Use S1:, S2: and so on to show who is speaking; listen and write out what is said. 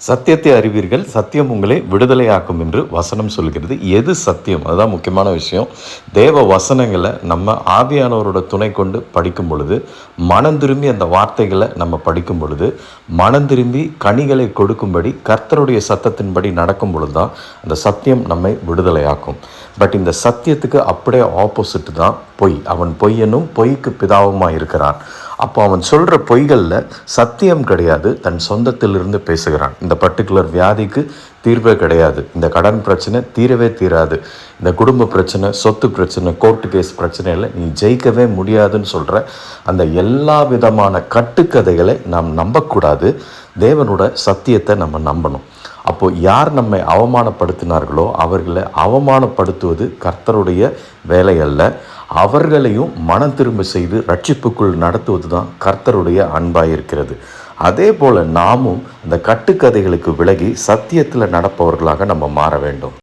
S1: சத்தியத்தை அறிவீர்கள், சத்தியம் உங்களை விடுதலையாக்கும் என்று வசனம் சொல்கிறது. எது சத்தியம்? அதுதான் முக்கியமான விஷயம். தேவ வசனங்களை நம்ம ஆவியானவரோட துணை கொண்டு படிக்கும் பொழுது, மனம் திரும்பி அந்த வார்த்தைகளை நம்ம படிக்கும் பொழுது, மனம் திரும்பி கனிகளை கொடுக்கும்படி கர்த்தருடைய சத்தத்தின்படி நடக்கும் பொழுது தான் அந்த சத்தியம் நம்மை விடுதலையாக்கும். பட் இந்த சத்தியத்துக்கு அப்படியே ஆப்போசிட் தான் பொய். அவன் பொய்யனும் பொய்க்கு பிதாவுமாக இருக்கிறான். அப்போ அவன் சொல்கிற பொய்களில் சத்தியம் கிடையாது, தன் சொந்தத்திலிருந்து பேசுகிறான். இந்த பர்டிகுலர் வியாதிக்கு தீர்வே கிடையாது, இந்த கடன் பிரச்சனை தீரவே தீராது, இந்த குடும்ப பிரச்சனை, சொத்து பிரச்சனை, கோர்ட்டு கேஸ் பிரச்சனையில் நீ ஜெயிக்கவே முடியாதுன்னு சொல்கிற அந்த எல்லா விதமான கட்டுக்கதைகளை நாம் நம்பக்கூடாது. தேவனோட சத்தியத்தை நம்ம நம்பணும். அப்போது யார் நம்மை அவமானப்படுத்தினார்களோ அவர்களை அவமானப்படுத்துவது கர்த்தருடைய வேலை அல்ல. அவர்களையும் மனம் திரும்ப செய்து ரட்சிப்புக்குள் நடத்துவது தான் கர்த்தருடைய அன்பாக இருக்கிறது. அதே போல் நாமும் அந்த கட்டுக்கதைகளுக்கு விலகி சத்தியத்தில் நடப்பவர்களாக நம்ம மாற வேண்டும்.